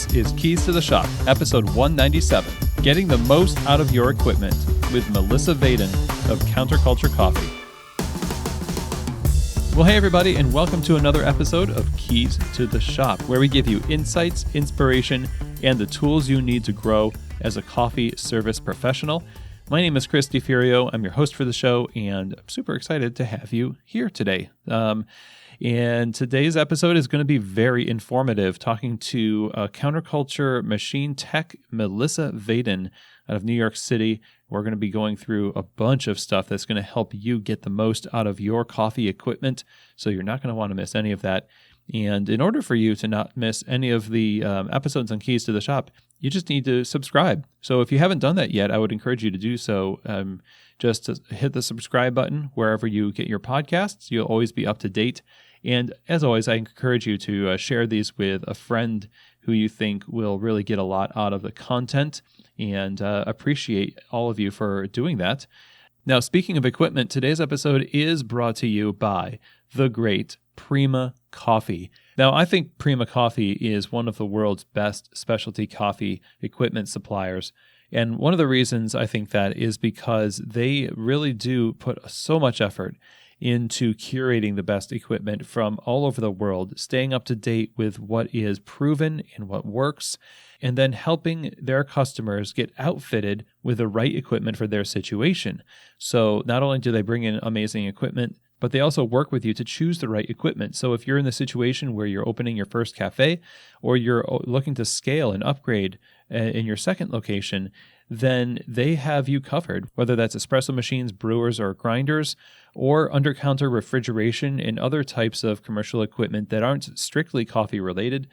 This is Keys to the Shop, episode 197, Getting the Most Out of Your Equipment, with Melissa Vaiden of Counterculture Coffee. Well, hey everybody, and welcome to another episode of Keys to the Shop, where we give you insights, inspiration, and the tools you need to grow as a coffee service professional. My name is Chris DiFiorio. I'm your host for the show, and I'm super excited to have you here today. And today's episode is going to be very informative, talking to counterculture machine tech Melissa Vaiden out of New York City. We're going to be going through a bunch of stuff that's going to help you get the most out of your coffee equipment, so you're not going to want to miss any of that. And in order for you to not miss any of the episodes on Keys to the Shop, you just need to subscribe. So if you haven't done that yet, I would encourage you to do so. Just to hit the subscribe button wherever you get your podcasts. You'll always be up to date. And as always, I encourage you to share these with a friend who you think will really get a lot out of the content, and appreciate all of you for doing that. Now, speaking of equipment, today's episode is brought to you by the great Prima Coffee. Now, I think Prima Coffee is one of the world's best specialty coffee equipment suppliers. And one of the reasons I think that is because they really do put so much effort into curating the best equipment from all over the world, staying up to date with what is proven and what works, and then helping their customers get outfitted with the right equipment for their situation. So not only do they bring in amazing equipment, but they also work with you to choose the right equipment. So if you're in the situation where you're opening your first cafe, or you're looking to scale and upgrade in your second location, then they have you covered, whether that's espresso machines, brewers, or grinders, or under-counter refrigeration and other types of commercial equipment that aren't strictly coffee related.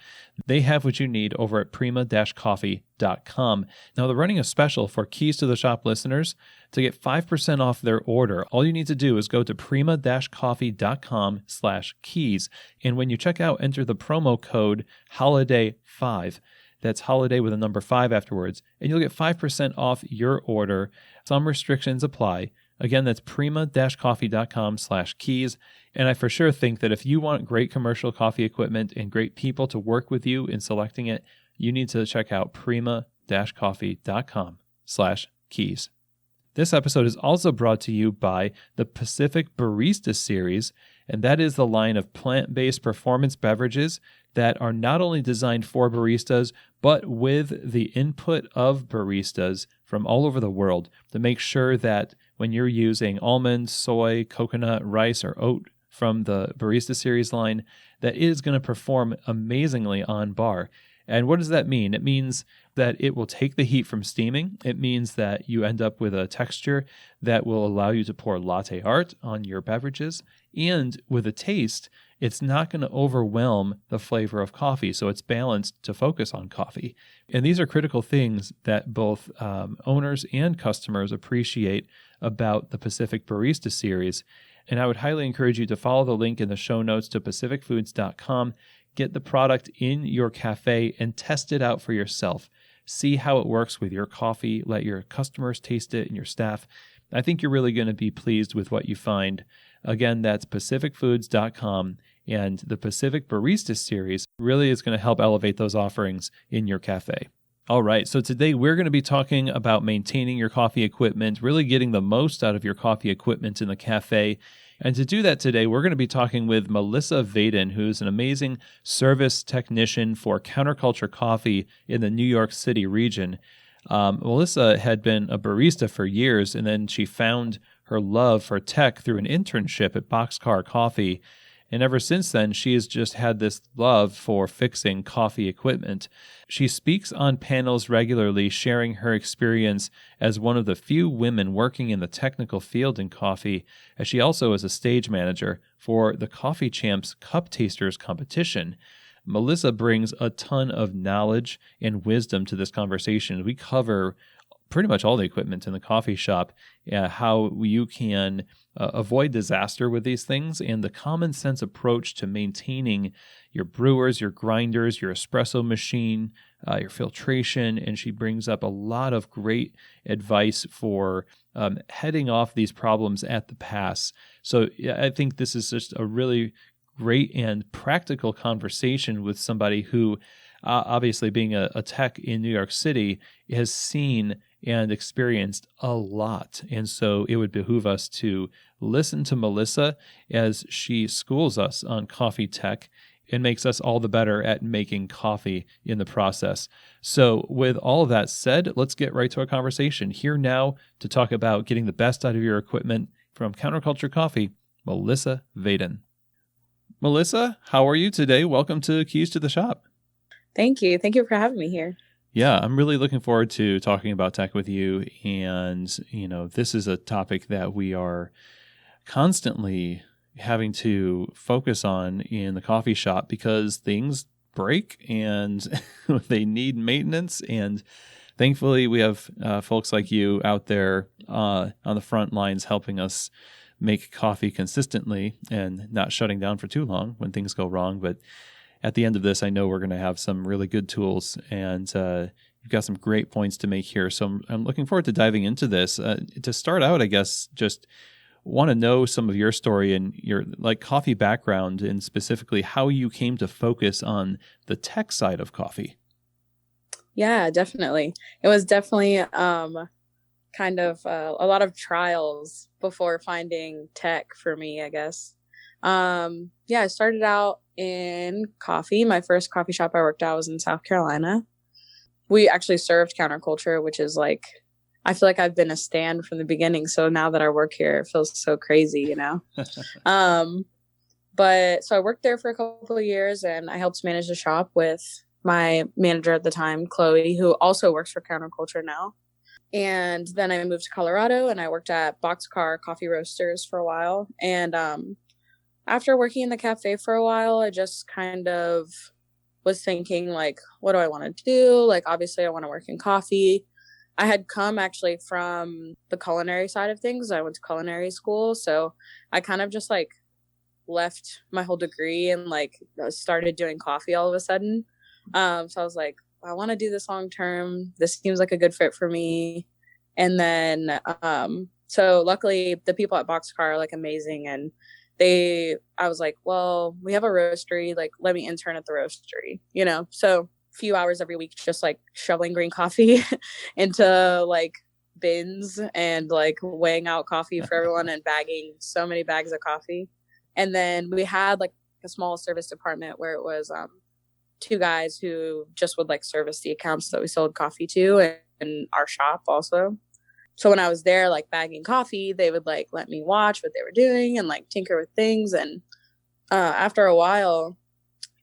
They have what you need over at prima-coffee.com. Now, they're running a special for Keys to the Shop listeners. To get 5% off their order, all you need to do is go to prima-coffee.com/keys. And when you check out, enter the promo code HOLIDAY5. That's holiday with a number 5 afterwards, and you'll get 5% off your order. Some restrictions apply. Again, that's prima-coffee.com/keys. And I for sure think that if you want great commercial coffee equipment and great people to work with you in selecting it, you need to check out prima-coffee.com/keys. This episode is also brought to you by the Pacific Barista Series, and that is the line of plant-based performance beverages that are not only designed for baristas, but with the input of baristas from all over the world to make sure that when you're using almond, soy, coconut, rice, or oat from the Barista Series line, that it is going to perform amazingly on bar. And what does that mean? It means that it will take the heat from steaming. It means that you end up with a texture that will allow you to pour latte art on your beverages. And with a taste, it's not going to overwhelm the flavor of coffee, so it's balanced to focus on coffee. And these are critical things that both owners and customers appreciate about the Pacific Barista Series. And I would highly encourage you to follow the link in the show notes to pacificfoods.com. Get the product in your cafe and test it out for yourself. See how it works with your coffee. Let your customers taste it and your staff. I think you're really going to be pleased with what you find. Again, that's pacificfoods.com, and the Pacific Barista Series really is going to help elevate those offerings in your cafe. All right, so today we're going to be talking about maintaining your coffee equipment, really getting the most out of your coffee equipment in the cafe. And to do that today, we're going to be talking with Melissa Vaiden, who's an amazing service technician for Counterculture Coffee in the New York City region. Melissa had been a barista for years, and then she found her love for tech through an internship at Boxcar Coffee. And ever since then, she has just had this love for fixing coffee equipment. She speaks on panels regularly, sharing her experience as one of the few women working in the technical field in coffee, as she also is a stage manager for the Coffee Champs Cup Tasters competition. Melissa brings a ton of knowledge and wisdom to this conversation. We cover pretty much all the equipment in the coffee shop, how you can avoid disaster with these things, and the common sense approach to maintaining your brewers, your grinders, your espresso machine, your filtration. And she brings up a lot of great advice for heading off these problems at the pass. So I think this is just a really great and practical conversation with somebody who obviously being a tech in New York City, has seen and experienced a lot. And so it would behoove us to listen to Melissa as she schools us on coffee tech and makes us all the better at making coffee in the process. So with all of that said, let's get right to our conversation. Here now to talk about getting the best out of your equipment from Counterculture Coffee, Melissa Vaiden. Melissa, how are you today? Welcome to Keys to the Shop. Thank you. Thank you for having me here. Yeah, I'm really looking forward to talking about tech with you. And, this is a topic that we are constantly having to focus on in the coffee shop because things break and they need maintenance. And thankfully, we have folks like you out there on the front lines helping us make coffee consistently and not shutting down for too long when things go wrong. But at the end of this, I know we're going to have some really good tools, and you've got some great points to make here. So I'm looking forward to diving into this. To start out, I guess, just want to know some of your story and your coffee background, and specifically how you came to focus on the tech side of coffee. Yeah, definitely. It was definitely kind of a lot of trials before finding tech for me, I guess. I started out in coffee. My first coffee shop I worked at was in South Carolina. We actually served counterculture, which is I feel like I've been a stand from the beginning. So now that I work here, it feels so crazy, But so I worked there for a couple of years and I helped manage the shop with my manager at the time, Chloe, who also works for counterculture now. And then I moved to Colorado and I worked at Boxcar Coffee Roasters for a while. And after working in the cafe for a while, I just kind of was thinking, what do I want to do? Obviously, I want to work in coffee. I had come actually from the culinary side of things. I went to culinary school. So I kind of just left my whole degree and started doing coffee all of a sudden. So I was like, I want to do this long term. This seems like a good fit for me. And then, so luckily the people at Boxcar are amazing. And I was like, well, we have a roastery, let me intern at the roastery, so a few hours every week, just shoveling green coffee into bins and weighing out coffee for everyone and bagging so many bags of coffee. And then we had a small service department where it was, 2 guys who just would service the accounts that we sold coffee to and our shop also. So when I was there, bagging coffee, they would let me watch what they were doing and tinker with things. And after a while,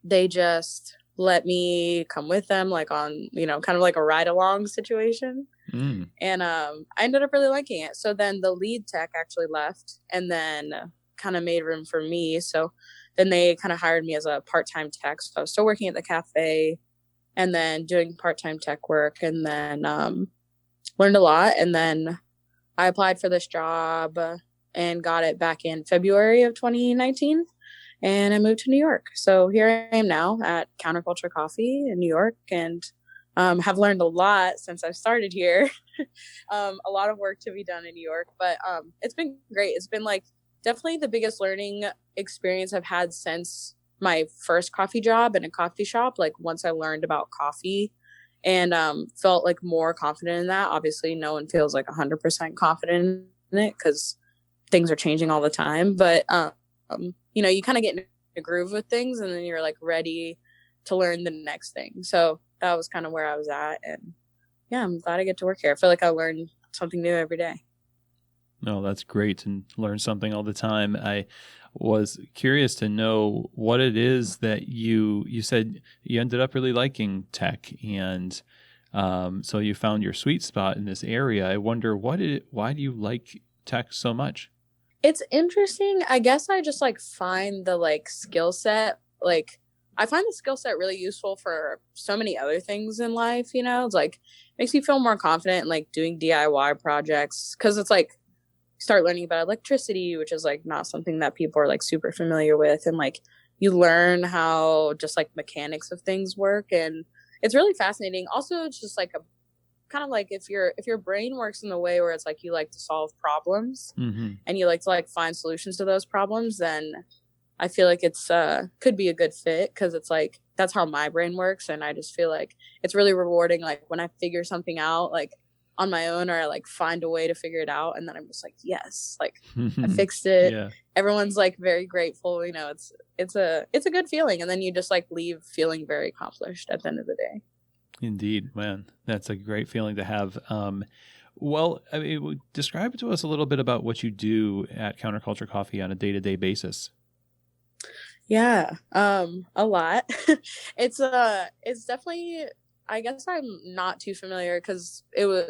they just let me come with them on, kind of a ride along situation. And I ended up really liking it. So then the lead tech actually left and then kind of made room for me. So then they kind of hired me as a part-time tech. So I was still working at the cafe and then doing part-time tech work, and then learned a lot. And then I applied for this job and got it back in February of 2019. And I moved to New York. So here I am now at Counterculture Coffee in New York, and have learned a lot since I've started here. A lot of work to be done in New York, but it's been great. It's been definitely the biggest learning experience I've had since my first coffee job in a coffee shop. Once I learned about coffee and felt more confident in that. Obviously, no one feels 100% confident in it because things are changing all the time. But you kind of get in a groove with things, and then you're ready to learn the next thing. So that was kind of where I was at, and yeah, I'm glad I get to work here. I feel like I learn something new every day. No, that's great, and learn something all the time. I was curious to know what it is that you said you ended up really liking tech, and so you found your sweet spot in this area. I wonder why do you like tech so much? It's interesting. I guess I just find the skill set. I find the skill set really useful for so many other things in life. It's makes me feel more confident in doing DIY projects, because it's start learning about electricity, which is not something that people are super familiar with, and you learn how just mechanics of things work, and it's really fascinating. Also, it's just a kind of if your brain works in the way where it's you like to solve problems, mm-hmm. and you like to find solutions to those problems, then I feel like it's could be a good fit because it's like that's how my brain works, and I just feel like it's really rewarding. Like when I figure something out, like on my own, or I like find a way to figure it out, and then I'm just like, yes, like I fixed it. Yeah. Everyone's like very grateful. You know, it's a good feeling, and then you just like leave feeling very accomplished at the end of the day. Indeed, man, that's a great feeling to have. Well, I mean, describe to us a little bit about what you do at Counterculture Coffee on a day-to-day basis. Yeah, a lot. It's definitely. I guess I'm not too familiar because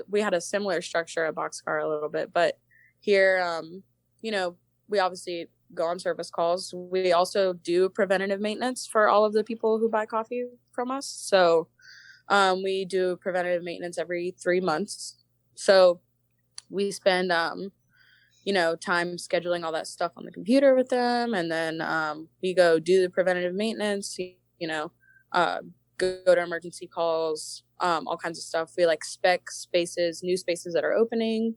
we had a similar structure at Boxcar a little bit, but here, you know, we obviously go on service calls. We also do preventative maintenance for all of the people who buy coffee from us. So, we do preventative maintenance every 3 months. So we spend, you know, time scheduling all that stuff on the computer with them. And then we go do the preventative maintenance, you know, go to emergency calls, all kinds of stuff. We like spec spaces, new spaces that are opening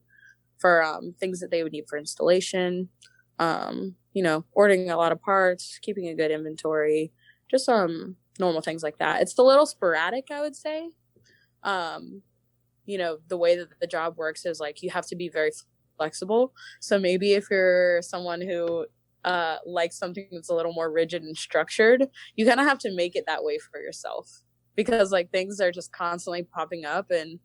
for things that they would need for installation. You know, ordering a lot of parts, keeping a good inventory, just normal things like that. It's a little sporadic, I would say. You know, the way that the job works is like you have to be very flexible. So maybe if you're someone who likes something that's a little more rigid and structured, you kind of have to make it that way for yourself, because like things are just constantly popping up, and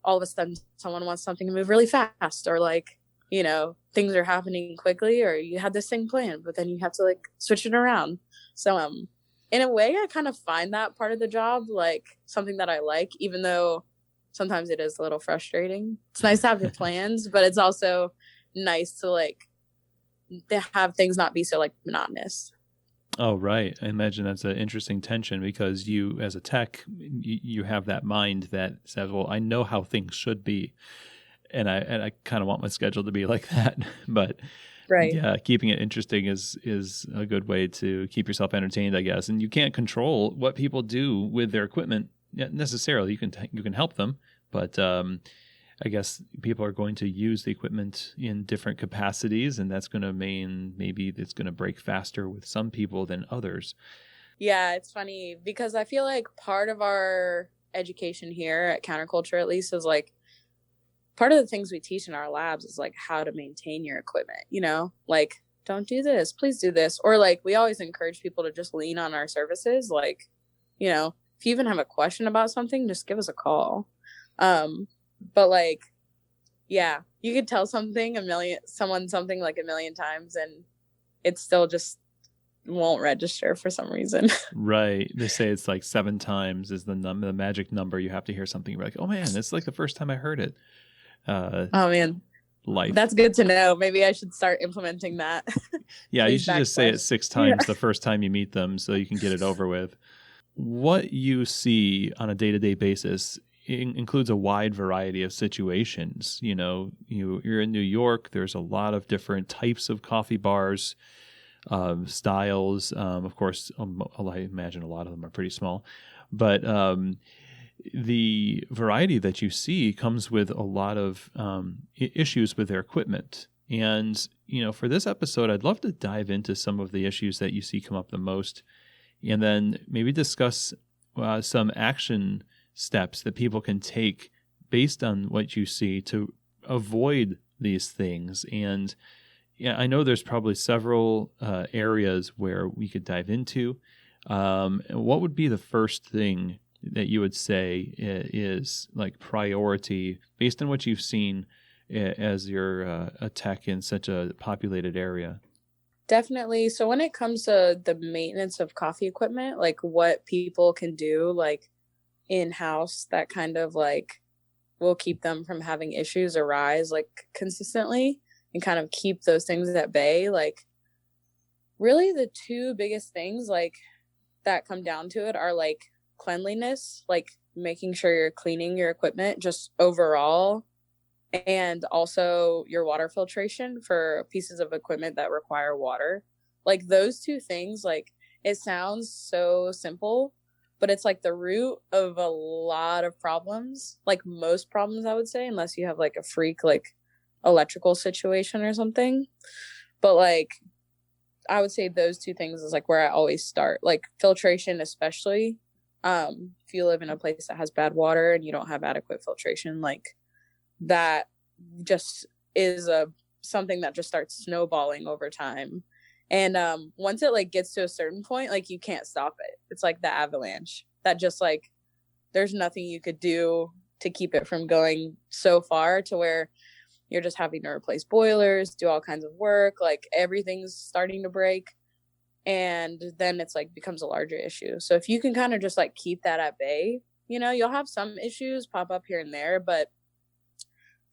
all of a sudden someone wants something to move really fast, or like, you know, things are happening quickly, or you had this thing planned, but then you have to like switch it around. So in a way, I kind of find that part of the job like something that I like, even though sometimes it is a little frustrating. It's nice to have your plans, but it's also nice to like to have things not be so like monotonous. Oh, right. I imagine that's an interesting tension because you, as a tech, you have that mind that says, well, I know how things should be. And I kind of want my schedule to be like that. But Right. yeah, keeping it interesting is a good way to keep yourself entertained, I guess. And you can't control what people do with their equipment necessarily. You can help them, but I guess people are going to use the equipment in different capacities, and that's going to mean maybe it's going to break faster with some people than others. Yeah, it's funny because I feel like part of our education here at Counterculture, at least, is like part of the things we teach in our labs is like how to maintain your equipment, you know, like don't do this, please do this. Or like we always encourage people to just lean on our services. Like, you know, if you even have a question about something, just give us a call. But like, yeah, you could tell someone something like a million times and it still just won't register for some reason. Right. They say it's like 7 times is the magic number. You have to hear something. You're like, oh man, it's like the first time I heard it. Oh man, life. That's good to know. Maybe I should start implementing that. Yeah, you should just say it 6 times the first time you meet them so you can get it over with. What you see on a day-to-day basis includes a wide variety of situations. You know, you're in New York. There's a lot of different types of coffee bars, styles. Of course, I imagine a lot of them are pretty small, but the variety that you see comes with a lot of issues with their equipment. And, you know, for this episode, I'd love to dive into some of the issues that you see come up the most, and then maybe discuss some action steps that people can take based on what you see to avoid these things. And yeah, I know there's probably several areas where we could dive into. What would be the first thing that you would say is like priority based on what you've seen as you're a tech in such a populated area? Definitely. So when it comes to the maintenance of coffee equipment, like what people can do like in-house that kind of like will keep them from having issues arise like consistently and kind of keep those things at bay, like really the 2 biggest things like that come down to it are like cleanliness, like making sure you're cleaning your equipment just overall, and also your water filtration for pieces of equipment that require water. Like those 2 things, like it sounds so simple, but it's like the root of a lot of problems, like most problems I would say, unless you have like a freak like electrical situation or something. But like I would say those two things is like where I always start, like filtration, especially if you live in a place that has bad water and you don't have adequate filtration, like that just is something that just starts snowballing over time. And once it like gets to a certain point, like you can't stop it. It's like the avalanche that just like there's nothing you could do to keep it from going so far to where you're just having to replace boilers, do all kinds of work, like everything's starting to break. And then it's like becomes a larger issue. So if you can kind of just like keep that at bay, you know, you'll have some issues pop up here and there. But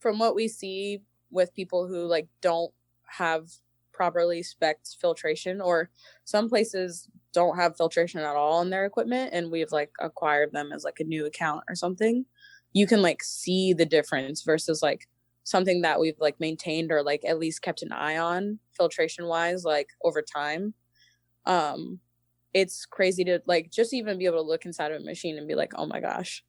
from what we see with people who like don't have properly spec'd filtration, or some places don't have filtration at all in their equipment, and we've like acquired them as like a new account or something, you can like see the difference versus like something that we've like maintained or like at least kept an eye on filtration wise, like over time. It's crazy to like just even be able to look inside of a machine and be like, oh my gosh,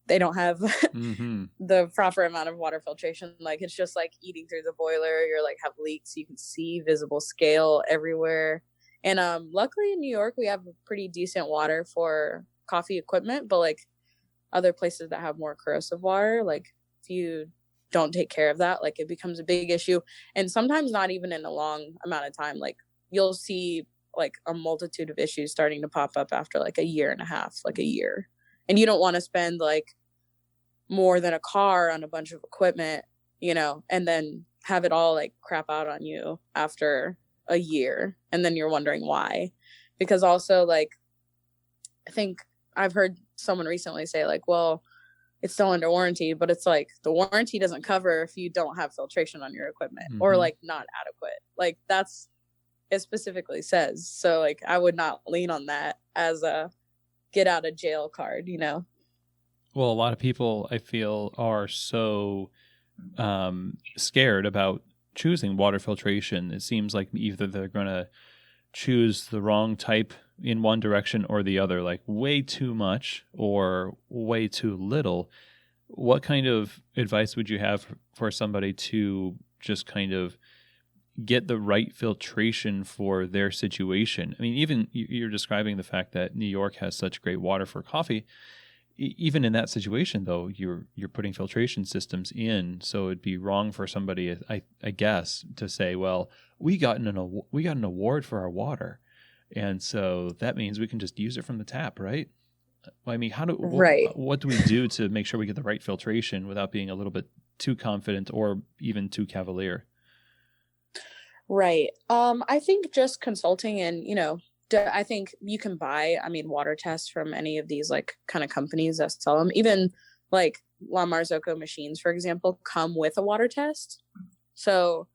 they don't have the proper amount of water filtration. Like it's just like eating through the boiler. You're like have leaks. You can see visible scale everywhere. And luckily in New York, we have pretty decent water for coffee equipment, but like other places that have more corrosive water, like if you don't take care of that, like it becomes a big issue. And sometimes not even in a long amount of time, like you'll see like a multitude of issues starting to pop up after like a year and a half, like a year. And you don't want to spend like more than a car on a bunch of equipment, you know, and then have it all like crap out on you after a year. And then you're wondering why. Because also like, I think I've heard someone recently say like, well, it's still under warranty, but it's like the warranty doesn't cover if you don't have filtration on your equipment or like not adequate. Like that's, it specifically says. So like I would not lean on that as a get out of jail card, you know? Well, a lot of people I feel are so scared about choosing water filtration. It seems like either they're going to choose the wrong type in one direction or the other, like way too much or way too little. What kind of advice would you have for somebody to just kind of get the right filtration for their situation? I mean, even you're describing the fact that New York has such great water for coffee. Even in that situation, though, you're putting filtration systems in, so it'd be wrong for somebody, I guess, to say, "Well, we got an award for our water, and so that means we can just use it from the tap, right?" Well, I mean, what do we do to make sure we get the right filtration without being a little bit too confident or even too cavalier? Right. I think just consulting and, you know, I think you can buy, I mean, water tests from any of these like kind of companies that sell them. Even like La Marzocco machines, for example, come with a water test. So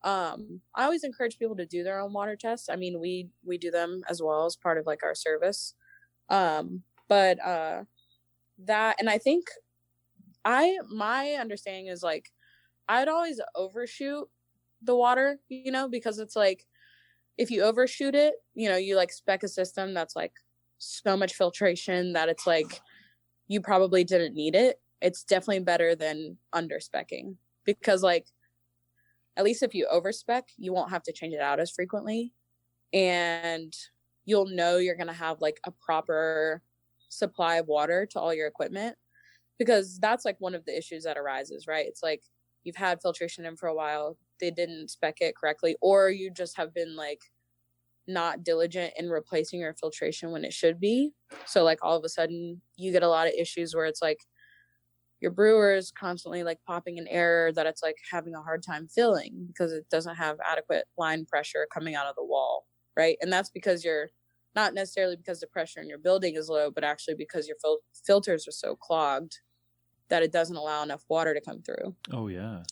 I always encourage people to do their own water tests. I mean, we do them as well as part of like our service. But that, and I think my understanding is like, I'd always overshoot the water, you know, because it's like, if you overshoot it, you know, you like spec a system that's like so much filtration that it's like you probably didn't need it. It's definitely better than under specking, because like at least if you over spec, you won't have to change it out as frequently, and you'll know you're going to have like a proper supply of water to all your equipment, because that's like one of the issues that arises, right? It's like you've had filtration in for a while, they didn't spec it correctly, or you just have been like not diligent in replacing your filtration when it should be. So like all of a sudden you get a lot of issues where it's like your brewer is constantly like popping an error that it's like having a hard time filling because it doesn't have adequate line pressure coming out of the wall, right? And that's because you're not necessarily because the pressure in your building is low, but actually because your filters are so clogged that it doesn't allow enough water to come through. Oh yeah.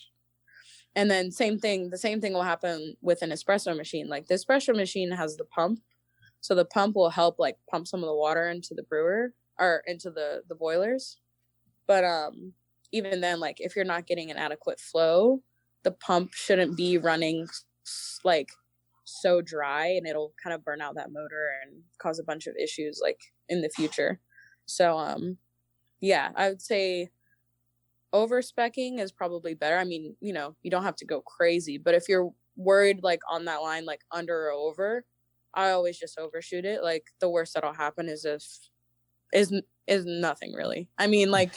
And then the same thing will happen with an espresso machine. Like the espresso machine has the pump. So the pump will help like pump some of the water into the brewer or into the boilers. But even then, like if you're not getting an adequate flow, the pump shouldn't be running like so dry, and it'll kind of burn out that motor and cause a bunch of issues like in the future. So yeah, I would say over specking is probably better. I mean, you know, you don't have to go crazy, but if you're worried like on that line, like under or over, I always just overshoot it. Like the worst that'll happen is nothing really. I mean, like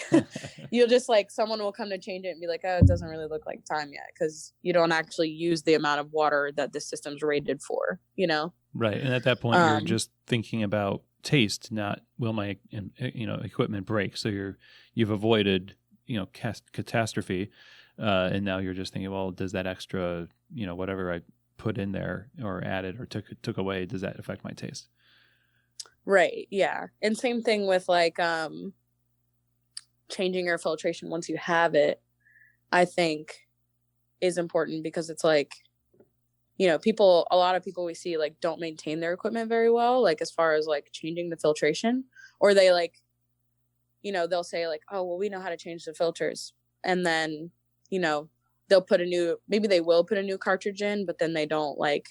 you'll just like someone will come to change it and be like, oh, it doesn't really look like time yet, because you don't actually use the amount of water that the system's rated for, you know? Right. And at that point, you're just thinking about taste, not will my equipment break. So you've avoided catastrophe, and now you're just thinking, well, does that extra whatever I put in there or added or took away, does that affect my taste? Right. Yeah. And same thing with like changing your filtration once you have it, I think is important, because it's like, a lot of people we see like don't maintain their equipment very well, like as far as like changing the filtration, or they like, they'll say like, oh, well, we know how to change the filters. And then, they'll maybe they will put a new cartridge in, but then they don't like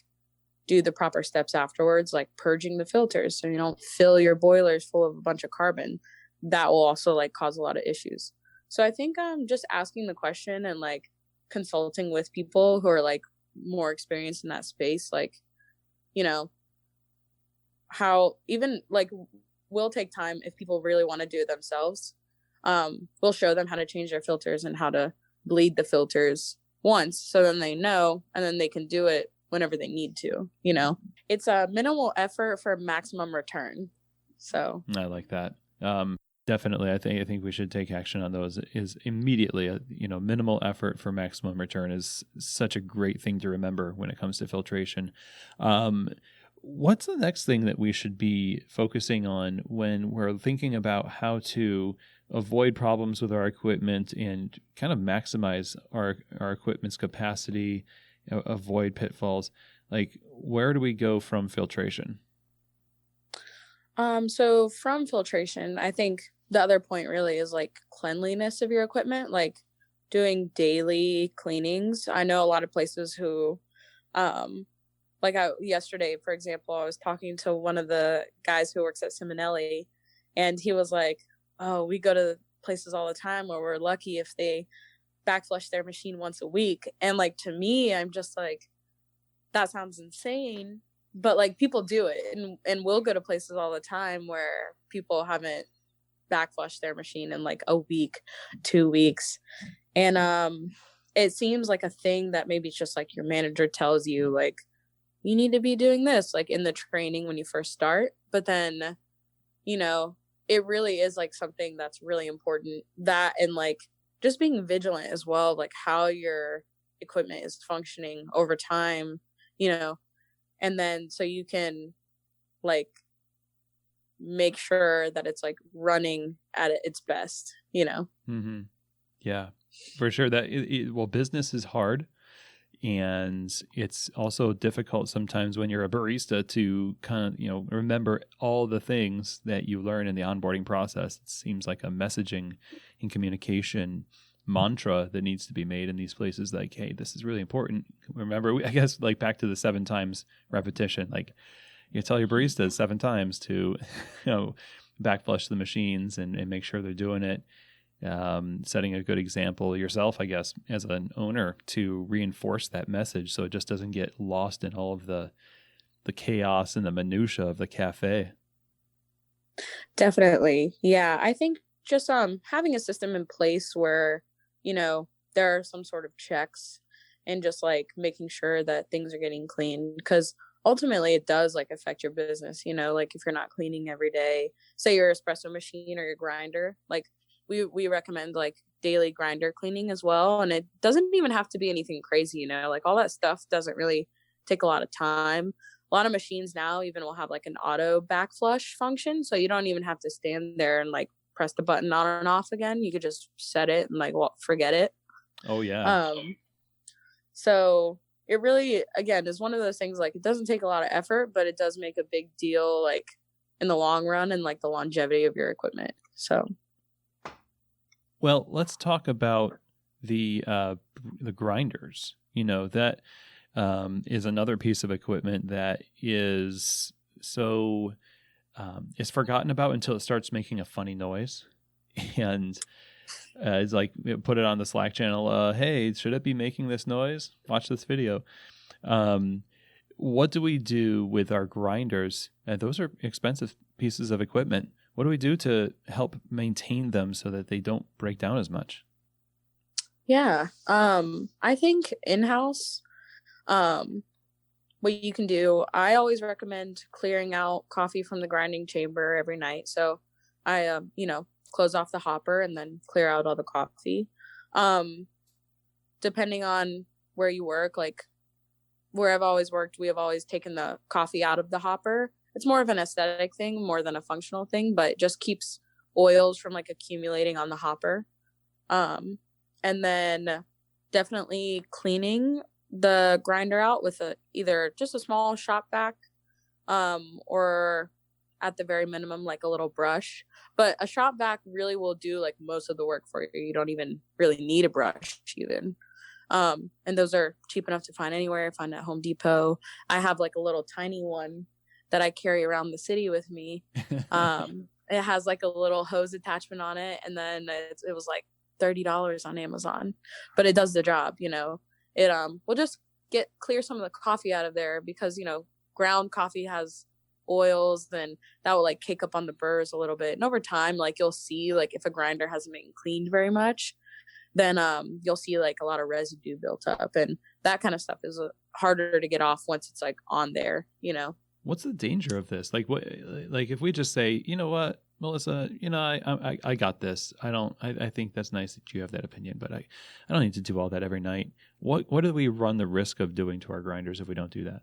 do the proper steps afterwards, like purging the filters, so you don't fill your boilers full of a bunch of carbon. That will also like cause a lot of issues. So I think just asking the question and like consulting with people who are like more experienced in that space, like, how even like we'll take time if people really want to do it themselves. We'll show them how to change their filters and how to bleed the filters once, so then they know, and then they can do it whenever they need to. It's a minimal effort for maximum return. So I like that. Definitely, I think we should take action on those. Is immediately, minimal effort for maximum return is such a great thing to remember when it comes to filtration. What's the next thing that we should be focusing on when we're thinking about how to avoid problems with our equipment and kind of maximize our equipment's capacity, avoid pitfalls? Like, where do we go from filtration? So from filtration, I think the other point really is like cleanliness of your equipment, like doing daily cleanings. I know a lot of places who, yesterday, for example, I was talking to one of the guys who works at Simonelli, and he was like, oh, we go to places all the time where we're lucky if they backflush their machine once a week. And like, to me, I'm just like, that sounds insane. But like, people do it, and we'll go to places all the time where people haven't backflushed their machine in like a week, 2 weeks. And it seems like a thing that maybe it's just like your manager tells you like you need to be doing this like in the training when you first start, but then it really is like something that's really important, that, and like just being vigilant as well, like how your equipment is functioning over time, and then so you can like make sure that it's like running at its best, Mm-hmm. Yeah, for sure. That well, business is hard, and it's also difficult sometimes when you're a barista to kind of remember all the things that you learn in the onboarding process. It seems like a messaging and communication mantra that needs to be made in these places, like, hey, this is really important. Remember, I guess like back to the 7 times repetition, like you tell your baristas 7 times to backflush the machines and make sure they're doing it. Setting a good example yourself, I guess, as an owner, to reinforce that message so it just doesn't get lost in all of the chaos and the minutia of the cafe. Definitely. Yeah, I think just having a system in place where there are some sort of checks, and just like making sure that things are getting clean, because ultimately it does like affect your business. Like if you're not cleaning every day, say your espresso machine or your grinder, like we recommend like daily grinder cleaning as well. And it doesn't even have to be anything crazy, like all that stuff doesn't really take a lot of time. A lot of machines now even will have like an auto backflush function, so you don't even have to stand there and like press the button on and off again. You could just set it and like forget it. Oh yeah. So it really, again, is one of those things, like it doesn't take a lot of effort, but it does make a big deal like in the long run and like the longevity of your equipment. So well, let's talk about the grinders. That is another piece of equipment that is so is forgotten about until it starts making a funny noise, and it's like put it on the Slack channel. Hey, should it be making this noise? Watch this video. What do we do with our grinders? Those are expensive pieces of equipment. What do we do to help maintain them so that they don't break down as much? Yeah. I think in-house, what you can do, I always recommend clearing out coffee from the grinding chamber every night. So I, close off the hopper and then clear out all the coffee. Depending on where you work, like where I've always worked, we have always taken the coffee out of the hopper. It's more of an aesthetic thing more than a functional thing, but it just keeps oils from like accumulating on the hopper. And then definitely cleaning the grinder out with either just a small shop vac, or at the very minimum, like a little brush. But a shop vac really will do like most of the work for you. You don't even really need a brush even. And those are cheap enough to find anywhere. Find at Home Depot. I have like a little tiny one that I carry around the city with me. It has like a little hose attachment on it, and then it was like $30 on Amazon, but it does the job. It will just clear some of the coffee out of there, because ground coffee has oils, then that will like cake up on the burrs a little bit, and over time, like you'll see, like if a grinder hasn't been cleaned very much, then you'll see like a lot of residue built up, and that kind of stuff is harder to get off once it's like on there. What's the danger of this? Like what? Like if we just say, you know what, Melissa, I got this. I think that's nice that you have that opinion, but I don't need to do all that every night. What do we run the risk of doing to our grinders if we don't do that?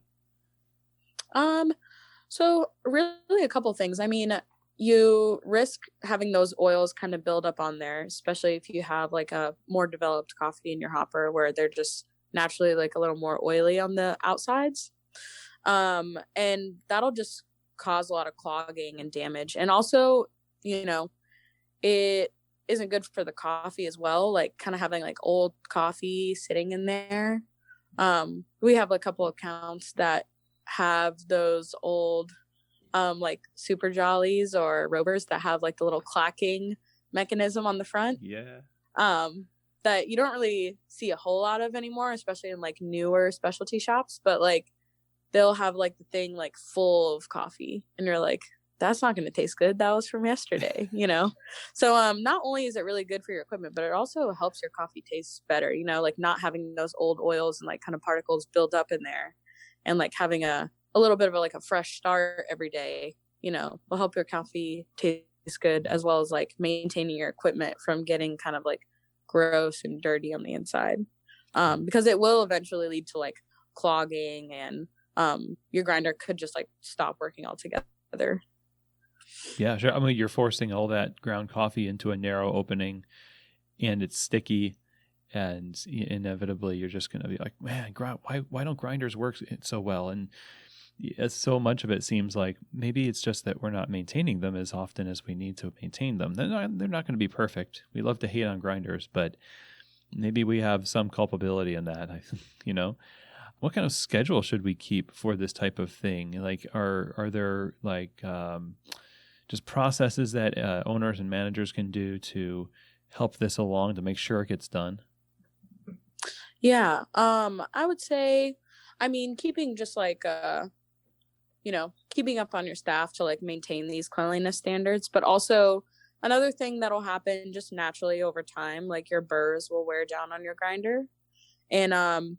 So really a couple things. I mean, you risk having those oils kind of build up on there, especially if you have like a more developed coffee in your hopper where they're just naturally like a little more oily on the outsides. And that'll just cause a lot of clogging and damage. And also, it isn't good for the coffee as well, like kind of having like old coffee sitting in there. We have a couple accounts that have those old like super jollies or rovers that have like the little clacking mechanism on the front. Yeah. That you don't really see a whole lot of anymore, especially in like newer specialty shops, but like they'll have like the thing like full of coffee, and you're like, that's not going to taste good. That was from yesterday, So not only is it really good for your equipment, but it also helps your coffee taste better, like not having those old oils and like kind of particles build up in there, and like having a little bit of like a fresh start every day, will help your coffee taste good, as well as like maintaining your equipment from getting kind of like gross and dirty on the inside. Because it will eventually lead to like clogging, and your grinder could just like stop working altogether. Yeah, sure. I mean, you're forcing all that ground coffee into a narrow opening, and it's sticky, and inevitably you're just going to be like, man, why don't grinders work so well? And so much of it seems like maybe it's just that we're not maintaining them as often as we need to maintain them. They're not going to be perfect. We love to hate on grinders, but maybe we have some culpability in that. What kind of schedule should we keep for this type of thing? Like, are there like just processes that owners and managers can do to help this along to make sure it gets done? Yeah, I would say, keeping just like keeping up on your staff to like maintain these cleanliness standards, but also another thing that'll happen just naturally over time, like your burrs will wear down on your grinder, and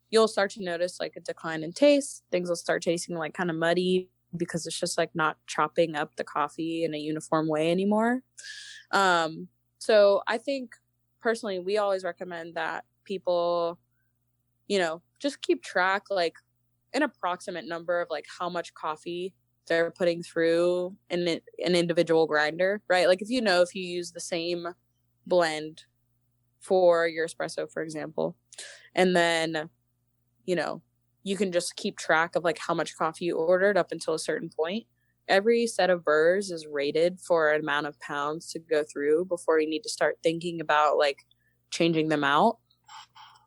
you'll start to notice like a decline in taste. Things will start tasting like kind of muddy, because it's just like not chopping up the coffee in a uniform way anymore. So I think personally, we always recommend that people, just keep track, like an approximate number of like how much coffee they're putting through an individual grinder, right? Like if you use the same blend for your espresso, for example, and then, you can just keep track of like how much coffee you ordered up until a certain point. Every set of burrs is rated for an amount of pounds to go through before you need to start thinking about like changing them out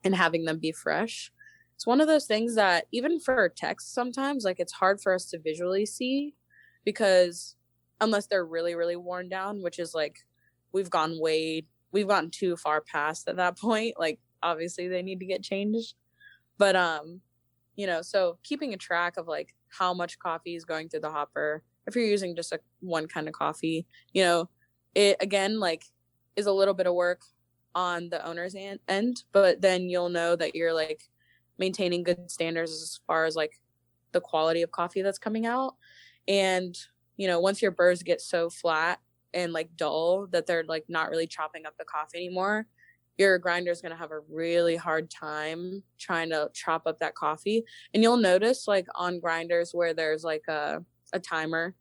and having them be fresh. It's one of those things that even for text, sometimes like it's hard for us to visually see, because unless they're really, really worn down, which is like, we've gone too far past at that point. Like obviously they need to get changed. But So keeping a track of like how much coffee is going through the hopper, if you're using just one kind of coffee, it again, like, is a little bit of work on the owner's end, but then you'll know that you're like maintaining good standards as far as like the quality of coffee that's coming out. And, once your burrs get so flat and like dull that they're like not really chopping up the coffee anymore, your grinder is going to have a really hard time trying to chop up that coffee. And you'll notice like on grinders where there's like a timer,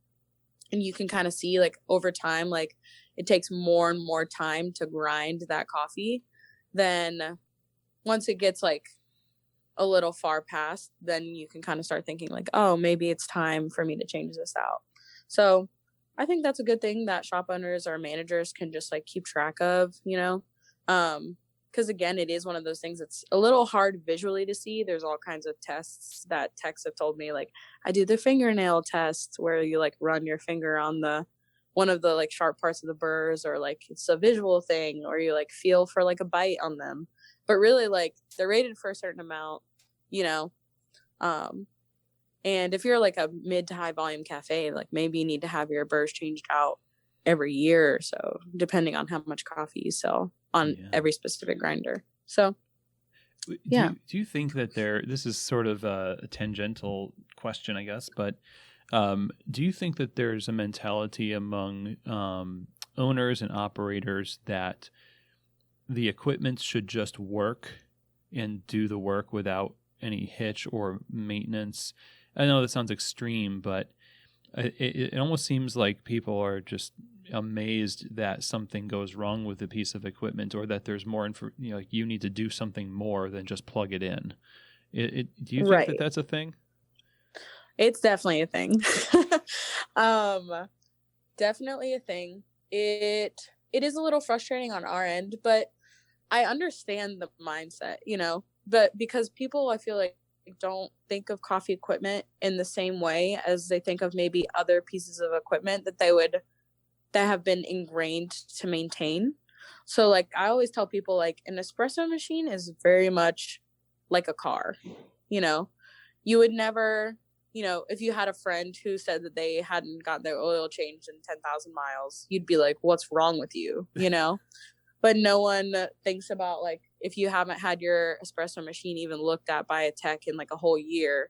and you can kind of see like over time, like it takes more and more time to grind that coffee. Then once it gets like a little far past, then you can kind of start thinking like, oh, maybe it's time for me to change this out. So I think that's a good thing that shop owners or managers can just like keep track of, because again, it is one of those things that's a little hard visually to see. There's all kinds of tests that techs have told me, like I do the fingernail tests where you like run your finger on one of the like sharp parts of the burrs, or like it's a visual thing, or you like feel for like a bite on them. But really, like they're rated for a certain amount, and if you're like a mid to high volume cafe, like maybe you need to have your burrs changed out every year or so, depending on how much coffee you sell on every specific grinder. So, do you think that this is sort of a tangential question, I guess, but do you think that there's a mentality among owners and operators that the equipment should just work and do the work without any hitch or maintenance? I know that sounds extreme, but it almost seems like people are just amazed that something goes wrong with a piece of equipment, or that there's more like you need to do something more than just plug it in. Do you think that that's a thing? It's definitely a thing. Definitely a thing. It is a little frustrating on our end, but I understand the mindset, but because people, I feel like, don't think of coffee equipment in the same way as they think of maybe other pieces of equipment that have been ingrained to maintain. So like I always tell people, like an espresso machine is very much like a car. You would never, if you had a friend who said that they hadn't got their oil changed in 10,000 miles, you'd be like, what's wrong with you? But no one thinks about like, if you haven't had your espresso machine even looked at by a tech in like a whole year,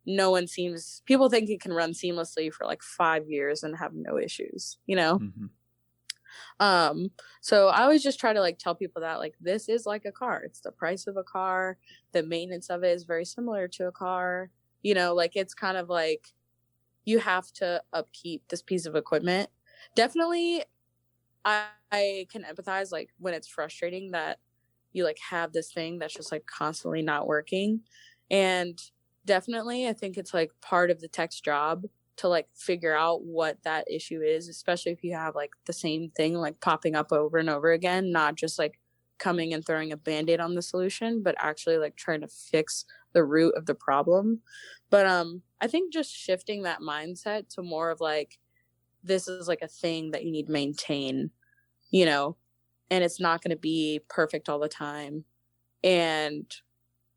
people think it can run seamlessly for like 5 years and have no issues, Mm-hmm. So I always just try to like tell people that like, this is like a car. It's the price of a car. The maintenance of it is very similar to a car. Like it's kind of like you have to upkeep this piece of equipment. Definitely, I can empathize like when it's frustrating that you like have this thing that's just like constantly not working. And definitely I think it's like part of the tech's job to like figure out what that issue is, especially if you have like the same thing like popping up over and over again, not just like coming and throwing a band-aid on the solution, but actually like trying to fix the root of the problem. But I think just shifting that mindset to more of like, this is like a thing that you need to maintain, and it's not going to be perfect all the time. And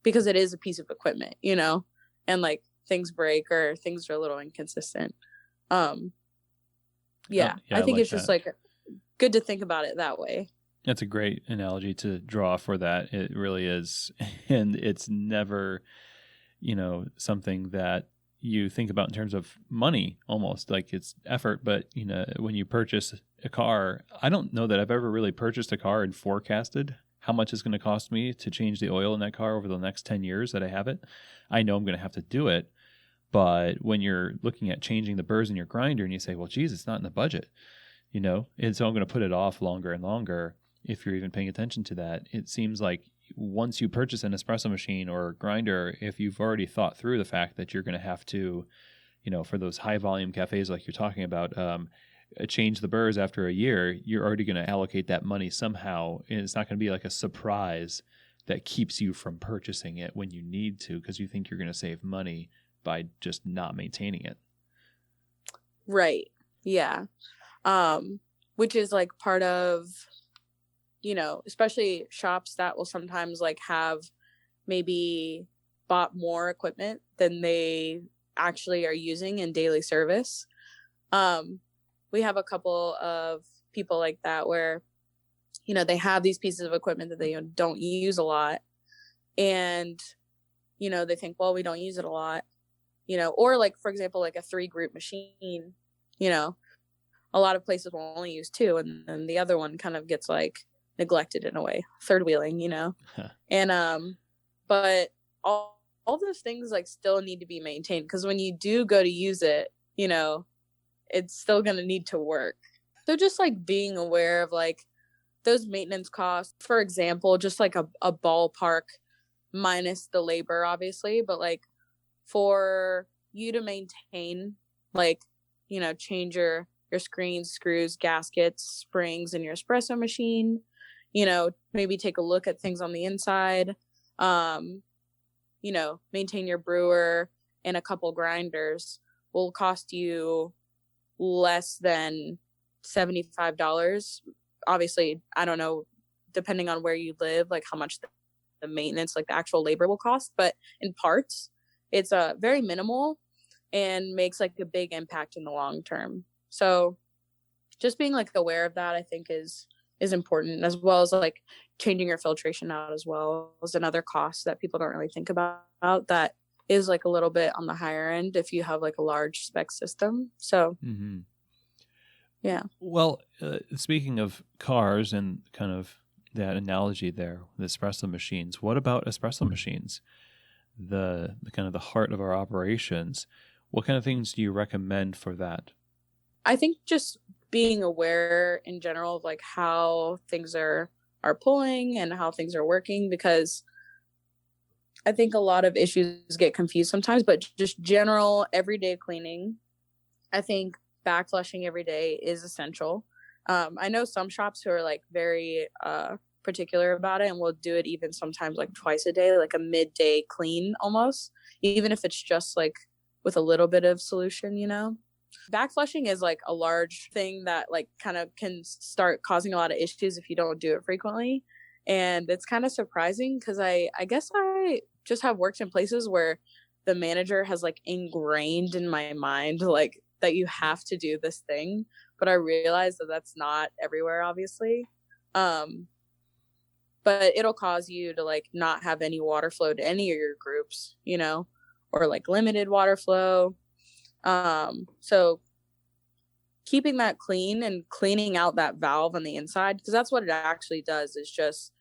because it is a piece of equipment, and like things break or things are a little inconsistent. I think it's just like good to think about it that way. That's a great analogy to draw for that. It really is. And it's never, something that you think about in terms of money, almost like it's effort. But, when you purchase a car, I don't know that I've ever really purchased a car and forecasted how much it's going to cost me to change the oil in that car over the next 10 years that I have it. I know I'm going to have to do it. But when you're looking at changing the burrs in your grinder and you say, well, geez, it's not in the budget, and so I'm going to put it off longer and longer. If you're even paying attention to that, it seems like once you purchase an espresso machine or grinder, if you've already thought through the fact that you're going to have to, for those high volume cafes like you're talking about, change the burrs after a year, you're already going to allocate that money somehow. And it's not going to be like a surprise that keeps you from purchasing it when you need to, because you think you're going to save money by just not maintaining it. Right. Yeah. Which is like part of, especially shops that will sometimes like have maybe bought more equipment than they actually are using in daily service. We have a couple of people like that where, you know, they have these pieces of equipment that they don't use a lot. And, you know, they think, well, we don't use it a lot, you know, or like, for example, like a 3-group machine, you know, a lot of places will only use 2, and then the other one kind of gets like neglected in a way, third wheeling, you know. And but all those things like still need to be maintained, because when you do go to use it, you know, it's still going to need to work. So just like being aware of like those maintenance costs, for example, just like a ballpark, minus the labor obviously, but like for you to maintain, like, you know, change your screens, screws, gaskets, springs in your espresso machine, you know, maybe take a look at things on the inside, you know, maintain your brewer and a couple grinders will cost you less than $75. Obviously, I don't know, depending on where you live, like how much the maintenance, like the actual labor will cost, but in parts, it's very minimal and makes like a big impact in the long term. So just being like aware of that, I think is important, as well as like changing your filtration out as well as another cost that people don't really think about, that is like a little bit on the higher end if you have like a large spec system. So yeah. Well, speaking of cars and kind of that analogy there, the espresso machines, what about espresso machines? The kind of the heart of our operations. What kind of things do you recommend for that? I think just being aware in general of like how things are pulling and how things are working, because I think a lot of issues get confused sometimes, but just general everyday cleaning, I think backflushing every day is essential. I know some shops who are like very particular about it and will do it even sometimes like twice a day, like a midday clean almost, even if it's just like with a little bit of solution, you know. Backflushing is like a large thing that like kind of can start causing a lot of issues if you don't do it frequently. And it's kind of surprising because I guess I just have worked in places where the manager has like ingrained in my mind like that you have to do this thing, but I realize that that's not everywhere, obviously. But it'll cause you to like not have any water flow to any of your groups, you know, or like limited water flow. So keeping that clean and cleaning out that valve on the inside, because that's what it actually does, is just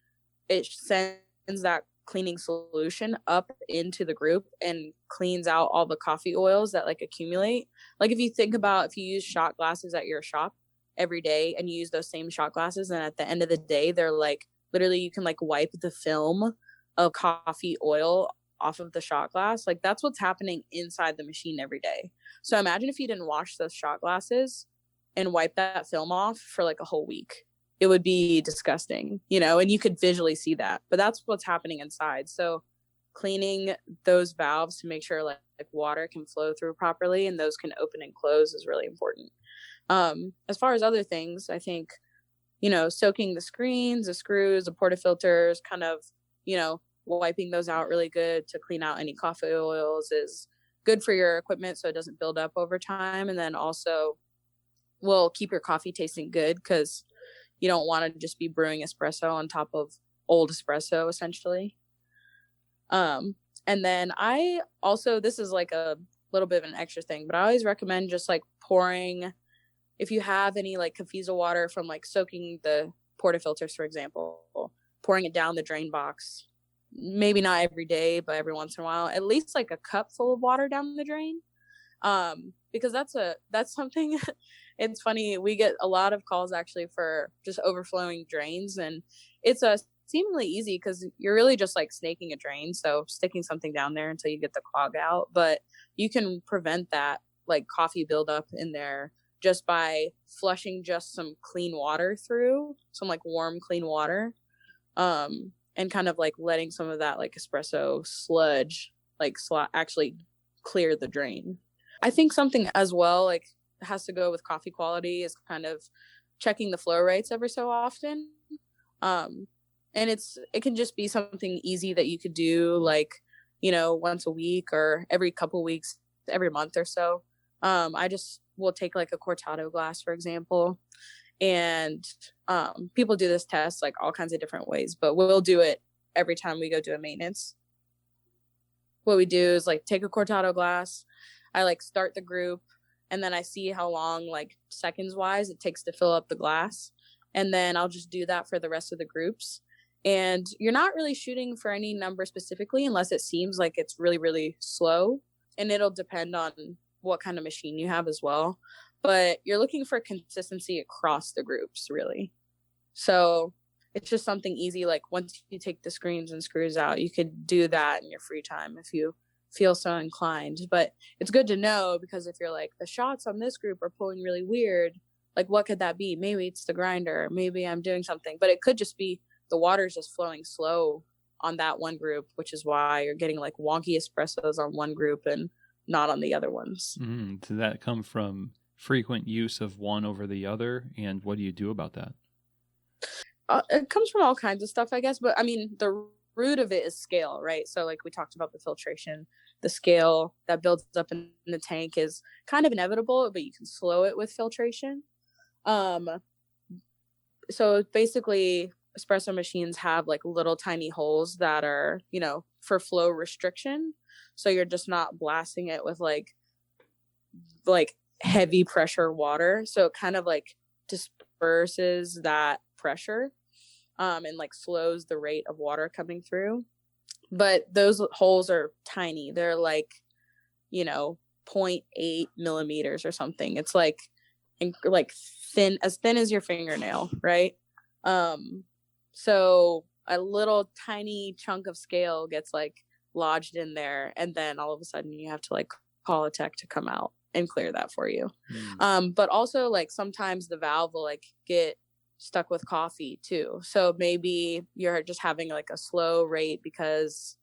it sends that cleaning solution up into the group and cleans out all the coffee oils that like accumulate. Like if you think about, if you use shot glasses at your shop every day and you use those same shot glasses, and at the end of the day they're like literally you can like wipe the film of coffee oil off of the shot glass. Like that's what's happening inside the machine every day. So imagine if you didn't wash those shot glasses and wipe that film off for like a whole week. It would be disgusting, you know, and you could visually see that, but that's what's happening inside. So cleaning those valves to make sure like water can flow through properly and those can open and close is really important. As far as other things, I think, you know, soaking the screens, the screws, the portafilters, kind of, you know, wiping those out really good to clean out any coffee oils is good for your equipment so it doesn't build up over time. And then also will keep your coffee tasting good, because you don't want to just be brewing espresso on top of old espresso, essentially. And then I also, this is like a little bit of an extra thing, but I always recommend just like pouring, if you have any like Cafezo water from like soaking the portafilters, for example, pouring it down the drain box, maybe not every day, but every once in a while, at least like a cup full of water down the drain. Because that's something it's funny, we get a lot of calls actually for just overflowing drains, and it's seemingly easy because you're really just like snaking a drain, so sticking something down there until you get the clog out. But you can prevent that like coffee buildup in there just by flushing just some clean water through, some like warm clean water, and kind of like letting some of that like espresso sludge like actually clear the drain. I think something as well like has to go with coffee quality is kind of checking the flow rates every so often. And it can just be something easy that you could do, like, once a week or every couple weeks, every month or so. I just will take like a cortado glass, for example, and people do this test like all kinds of different ways, but we'll do it every time we go do a maintenance. What we do is like take a cortado glass, I like start the group, and then I see how long, like seconds wise, it takes to fill up the glass, and then I'll just do that for the rest of the groups. And you're not really shooting for any number specifically unless it seems like it's really, really slow, and it'll depend on what kind of machine you have as well, but you're looking for consistency across the groups, really. So it's just something easy. Like once you take the screens and screws out, you could do that in your free time if you feel so inclined. But it's good to know, because if you're like, the shots on this group are pulling really weird, like what could that be? Maybe it's the grinder, maybe I'm doing something, but it could just be the water's just flowing slow on that one group, which is why you're getting like wonky espressos on one group and not on the other ones. Does that come from frequent use of one over the other? And what do you do about that? It comes from all kinds of stuff, I guess. But I mean, the root of it is scale, right? So like we talked about the filtration, the scale that builds up in the tank is kind of inevitable, but you can slow it with filtration. So basically, espresso machines have like little tiny holes that are, for flow restriction. So you're just not blasting it with like heavy pressure water. So it kind of like disperses that pressure, and like slows the rate of water coming through. But those holes are tiny. They're like, 0.8 millimeters or something. It's like thin as your fingernail, right? So a little tiny chunk of scale gets like lodged in there, and then all of a sudden you have to like call a tech to come out and clear that for you. But also like sometimes the valve will like get stuck with coffee too. So maybe you're just having like a slow rate because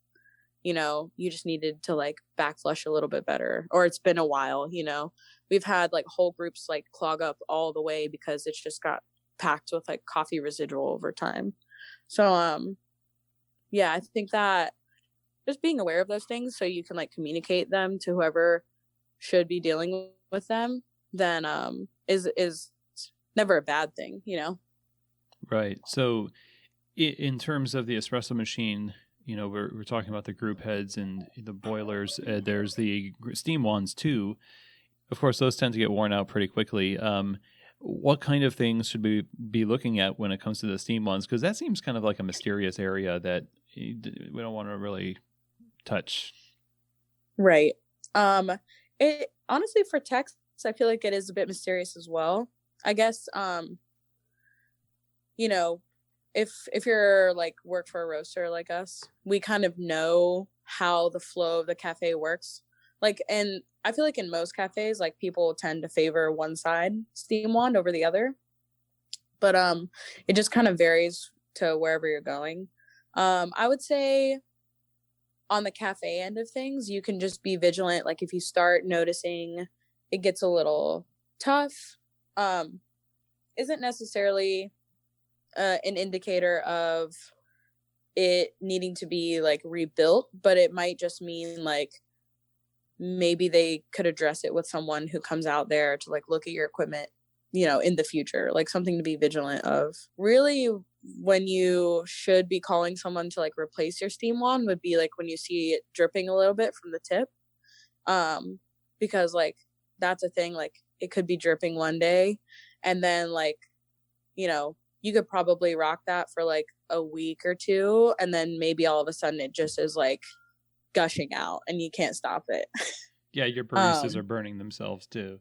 you just needed to like backflush a little bit better, or it's been a while. We've had like whole groups like clog up all the way because it's just got packed with like coffee residual over time. So yeah, I think that just being aware of those things so you can like communicate them to whoever should be dealing with them, then is never a bad thing, Right. So in terms of the espresso machine, we're talking about the group heads and the boilers. There's the steam wands too. Of course, those tend to get worn out pretty quickly. What kind of things should we be looking at when it comes to the steam wands? Because that seems kind of like a mysterious area that we don't want to really touch. Right. It honestly, for techs, I feel like it is a bit mysterious as well. I guess, if you're like work for a roaster like us, we kind of know how the flow of the cafe works. Like, and I feel like in most cafes, like people tend to favor one side steam wand over the other, but it just kind of varies to wherever you're going. I would say on the cafe end of things, you can just be vigilant. Like if you start noticing it gets a little tough, isn't necessarily an indicator of it needing to be like rebuilt, but it might just mean like maybe they could address it with someone who comes out there to like look at your equipment, in the future, like something to be vigilant of. Really, when you should be calling someone to like replace your steam wand would be like when you see it dripping a little bit from the tip, because like that's a thing. Like it could be dripping one day, and then like you could probably rock that for like a week or two, and then maybe all of a sudden it just is like gushing out and you can't stop it. Yeah, your baristas are burning themselves too.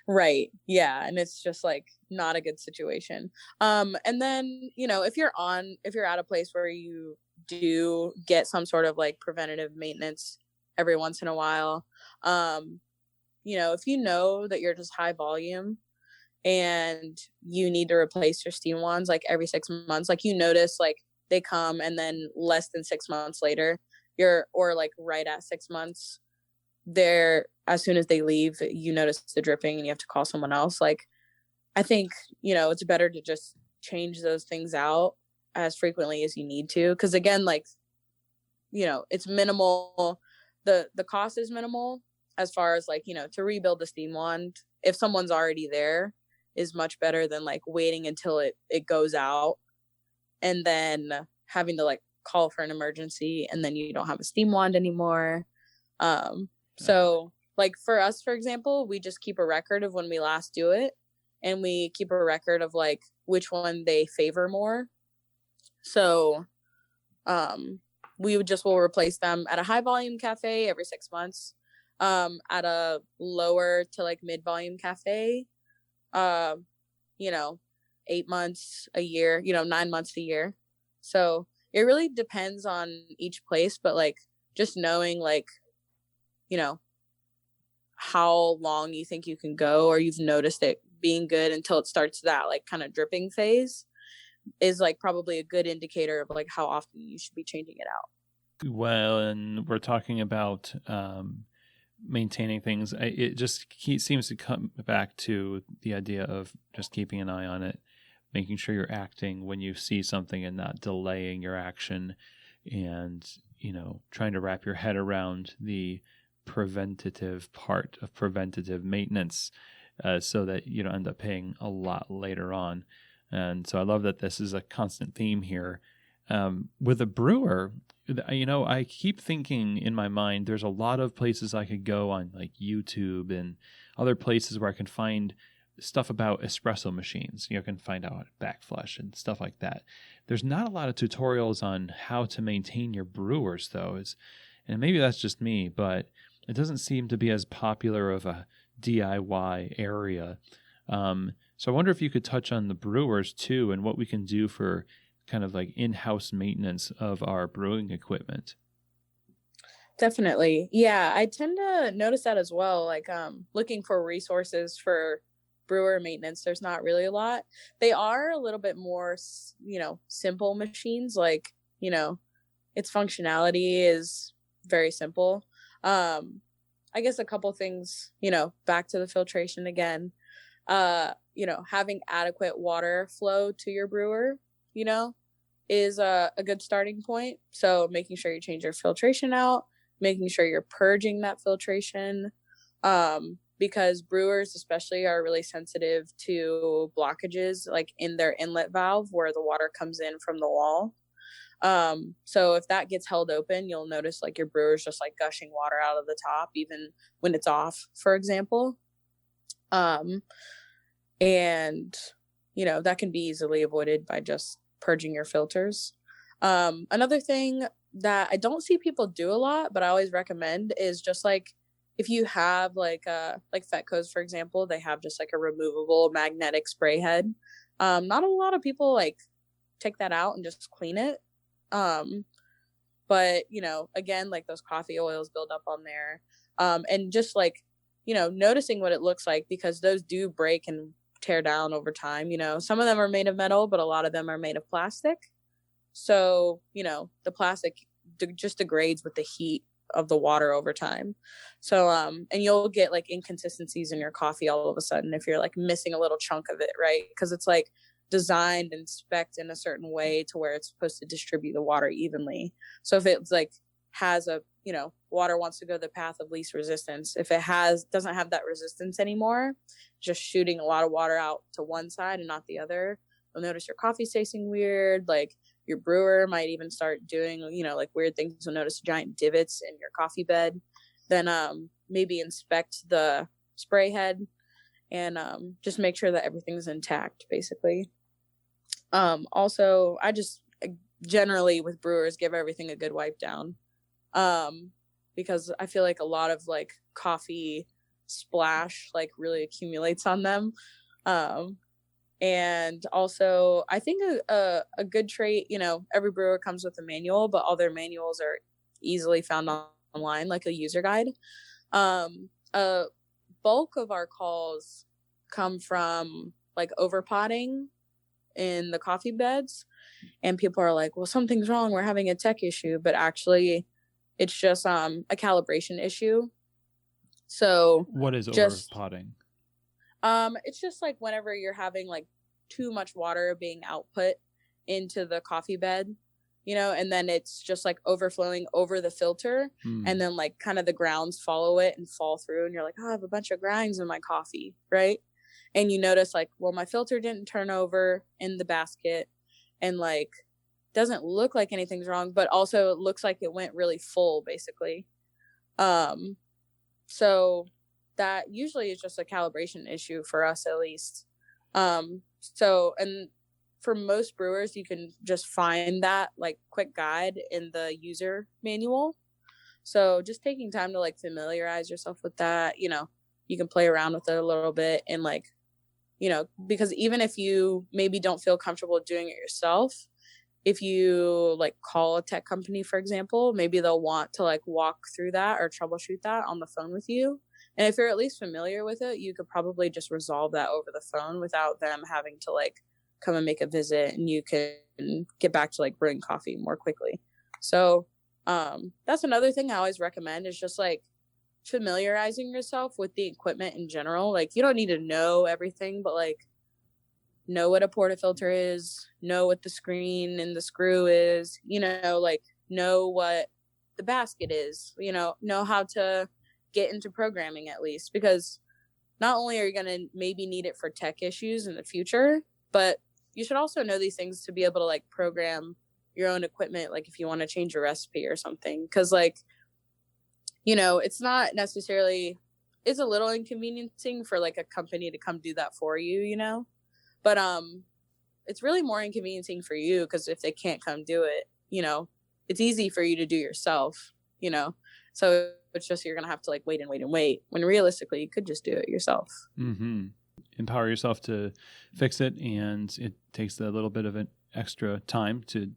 Right. Yeah, and it's just like not a good situation. And then, if you're at a place where you do get some sort of like preventative maintenance every once in a while, if you know that you're just high volume and you need to replace your steam wands like every 6 months, like you notice like they come and then less than 6 months later or like right at 6 months, as soon as they leave, you notice the dripping and you have to call someone else. Like I think it's better to just change those things out as frequently as you need to, because again, like it's minimal. The cost is minimal as far as like, to rebuild the steam wand, if someone's already there, is much better than like waiting until it goes out and then having to like call for an emergency and then you don't have a steam wand anymore. So like for us, for example, we just keep a record of when we last do it, and we keep a record of like which one they favor more. So will replace them at a high volume cafe every 6 months, at a lower to like mid volume cafe, 8 months a year, 9 months a year. So it really depends on each place, but like just knowing like, how long you think you can go, or you've noticed it being good until it starts that like kind of dripping phase, is like probably a good indicator of like how often you should be changing it out. Well, and we're talking about maintaining things. It just seems to come back to the idea of just keeping an eye on it, making sure you're acting when you see something and not delaying your action, and trying to wrap your head around the preventative part of preventative maintenance, so that you don't end up paying a lot later on. And so I love that this is a constant theme here. With a brewer, I keep thinking in my mind, there's a lot of places I could go on like YouTube and other places where I can find stuff about espresso machines. You can find out how to backflush and stuff like that. There's not a lot of tutorials on how to maintain your brewers, though. And maybe that's just me, but it doesn't seem to be as popular of a DIY area. So I wonder if you could touch on the brewers too, and what we can do for kind of like in-house maintenance of our brewing equipment. Definitely. Yeah, I tend to notice that as well. Like looking for resources for brewer maintenance, there's not really a lot. They are a little bit more, simple machines. Like, its functionality is very simple. I guess a couple things, back to the filtration again. Having adequate water flow to your brewer, is a good starting point. So making sure you change your filtration out, making sure you're purging that filtration, because brewers especially are really sensitive to blockages like in their inlet valve where the water comes in from the wall. So if that gets held open, you'll notice like your brewer's just like gushing water out of the top, even when it's off, for example. And that can be easily avoided by just purging your filters. Another thing that I don't see people do a lot, but I always recommend, is just like, if you have like Fetco's, for example, they have just like a removable magnetic spray head. Not a lot of people like take that out and just clean it. But again, like those coffee oils build up on there. And just like, noticing what it looks like, because those do break and tear down over time. Some of them are made of metal, but a lot of them are made of plastic. So, the plastic just degrades with the heat of the water over time. So, and you'll get like inconsistencies in your coffee all of a sudden if you're like missing a little chunk of it, right? Because it's like designed and spec'd in a certain way to where it's supposed to distribute the water evenly. So if it's like has a, water wants to go the path of least resistance. If it doesn't have that resistance anymore, just shooting a lot of water out to one side and not the other, you'll notice your coffee's tasting weird. Like your brewer might even start doing, like weird things. You'll notice giant divots in your coffee bed. Then maybe inspect the spray head and just make sure that everything's intact, basically. Also, I just generally with brewers give everything a good wipe down, because I feel like a lot of like coffee splash like really accumulates on them. And also I think a good trait, every brewer comes with a manual, but all their manuals are easily found online, like a user guide. A bulk of our calls come from like overpotting in the coffee beds, and people are like, well, something's wrong, we're having a tech issue, but actually it's just a calibration issue. So what is overpotting? It's just like whenever you're having like too much water being output into the coffee bed, and then it's just like overflowing over the filter, and then like kind of the grounds follow it and fall through, and you're like, oh, I have a bunch of grinds in my coffee, right? And you notice like, well, my filter didn't turn over in the basket, and like doesn't look like anything's wrong, but also it looks like it went really full, basically. So that usually is just a calibration issue for us, at least. And for most brewers, you can just find that like quick guide in the user manual. So just taking time to like familiarize yourself with that, you can play around with it a little bit, and like, because even if you maybe don't feel comfortable doing it yourself, if you like call a tech company, for example, maybe they'll want to like walk through that or troubleshoot that on the phone with you. And if you're at least familiar with it, you could probably just resolve that over the phone without them having to like come and make a visit, and you can get back to like brewing coffee more quickly. So that's another thing I always recommend, is just like familiarizing yourself with the equipment in general. Like you don't need to know everything, but like know what a portafilter is, know what the screen and the screw is, like know what the basket is, know how to get into programming at least, because not only are you going to maybe need it for tech issues in the future, but you should also know these things to be able to like program your own equipment, like if you want to change a recipe or something. Because like, it's not necessarily, it's a little inconveniencing for like a company to come do that for you, but it's really more inconveniencing for you, because if they can't come do it, it's easy for you to do yourself, so it's just, you're gonna have to like wait when realistically you could just do it yourself. Empower yourself to fix it, and it takes a little bit of an extra time to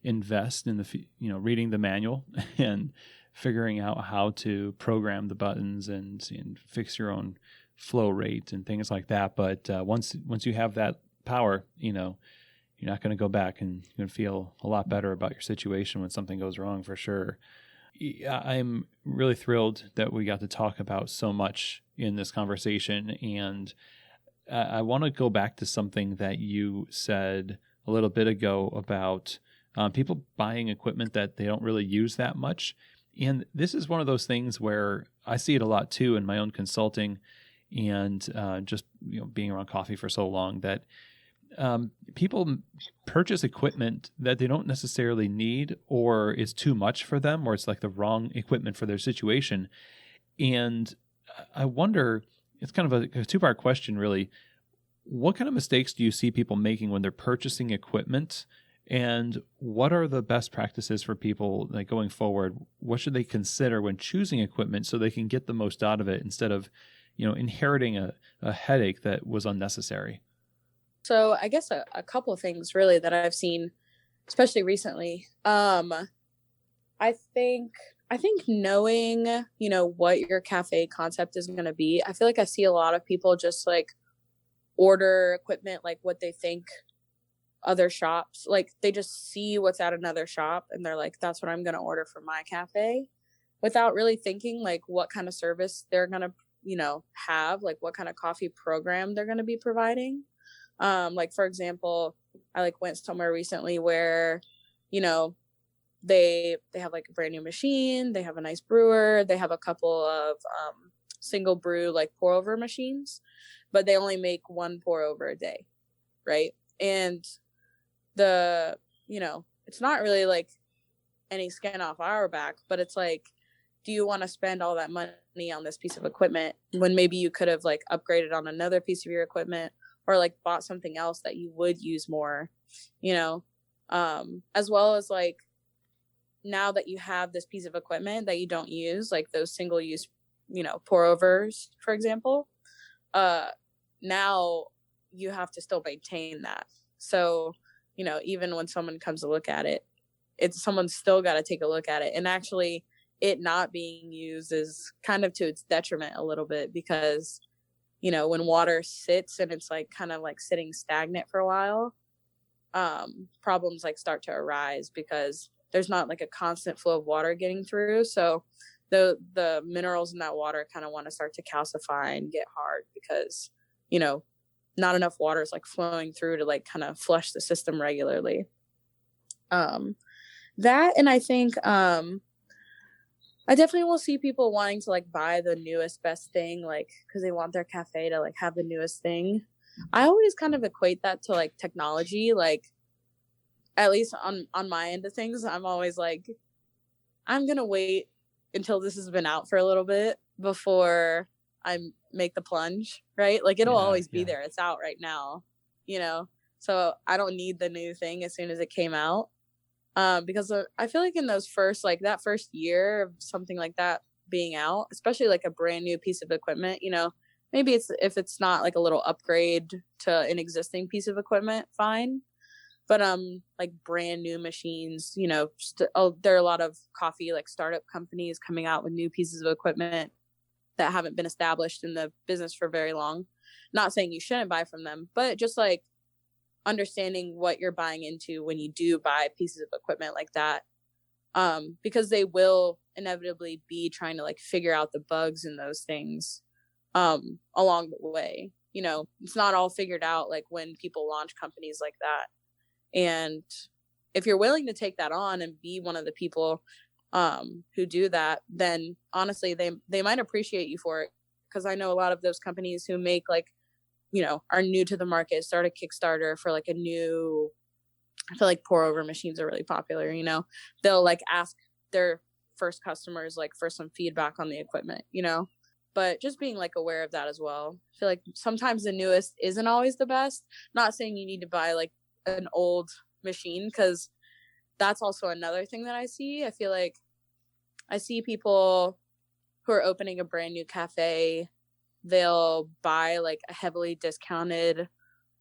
invest in the reading the manual and figuring out how to program the buttons and fix your own flow rate and things like that. But once you have that power, you're not going to go back, and you're going to feel a lot better about your situation when something goes wrong, for sure. I'm really thrilled that we got to talk about so much in this conversation, and I want to go back to something that you said a little bit ago about people buying equipment that they don't really use that much. And this is one of those things where I see it a lot too in my own consulting, and just being around coffee for so long, that people purchase equipment that they don't necessarily need, or is too much for them, or it's like the wrong equipment for their situation. And I wonder, it's kind of a two-part question, really. What kind of mistakes do you see people making when they're purchasing equipment? And what are the best practices for people like going forward? What should they consider when choosing equipment so they can get the most out of it, instead of inheriting a headache that was unnecessary? So I guess a couple of things really that I've seen, especially recently. I think knowing, what your cafe concept is going to be. I feel like I see a lot of people just like order equipment, like what they think other shops, like they just see what's at another shop and they're like, that's what I'm going to order for my cafe, without really thinking like what kind of service they're going to, have, like what kind of coffee program they're going to be providing. Like for example, I like went somewhere recently where, they have like a brand new machine, they have a nice brewer, they have a couple of single brew like pour over machines, but they only make one pour over a day, right? And it's not really like any skin off our back, but it's like, do you want to spend all that money on this piece of equipment when maybe you could have like upgraded on another piece of your equipment, or like bought something else that you would use more, as well as like, now that you have this piece of equipment that you don't use, like those single use, pour overs, for example, now you have to still maintain that. So, even when someone comes to look at it, someone's still got to take a look at it. And actually it not being used is kind of to its detriment a little bit, because, when water sits and it's like kind of like sitting stagnant for a while, problems like start to arise because there's not like a constant flow of water getting through. So the minerals in that water kind of want to start to calcify and get hard because, not enough water is like flowing through to like kind of flush the system regularly. That, and I think I definitely will see people wanting to like buy the newest best thing, like because they want their cafe to like have the newest thing. I always kind of equate that to like technology, like at least on my end of things. I'm always like, I'm gonna wait until this has been out for a little bit before I make the plunge, right? Like it'll always be there. It's out right now, you know. So I don't need the new thing as soon as it came out. Because I feel like in those first, like that first year of something like that being out, especially like a brand new piece of equipment, you know, maybe it's if it's not like a little upgrade to an existing piece of equipment, fine. But like brand new machines, you know, there are a lot of coffee like startup companies coming out with new pieces of equipment that haven't been established in the business for very long. Not saying you shouldn't buy from them, but just like understanding what you're buying into when you do buy pieces of equipment like that, because they will inevitably be trying to like figure out the bugs in those things along the way. You know, it's not all figured out like when people launch companies like that. And if you're willing to take that on and be one of the people who do that, then honestly they might appreciate you for it, because I know a lot of those companies who make like, you know, are new to the market, start a Kickstarter for like a new, I feel like pour over machines are really popular, you know, they'll like ask their first customers like for some feedback on the equipment, you know, but just being like aware of that as well. I feel like sometimes the newest isn't always the best. Not saying you need to buy like an old machine, because that's also another thing that I see. I feel like I see people who are opening a brand new cafe, they'll buy like a heavily discounted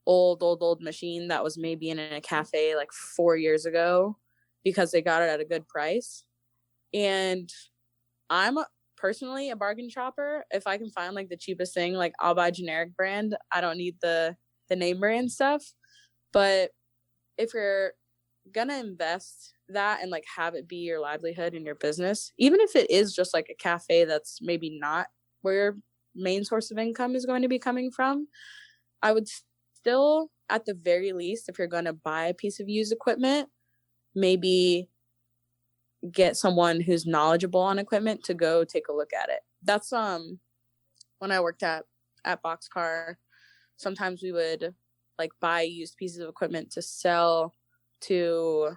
old machine that was maybe in a cafe like 4 years ago because they got it at a good price. And I'm personally a bargain shopper. If I can find like the cheapest thing, like I'll buy generic brand. I don't need the name brand stuff. But if you're gonna invest that and like have it be your livelihood in your business, even if it is just like a cafe that's maybe not where your main source of income is going to be coming from, I would still, at the very least, if you're going to buy a piece of used equipment, maybe get someone who's knowledgeable on equipment to go take a look at it. That's when I worked at Boxcar, sometimes we would like buy used pieces of equipment to sell to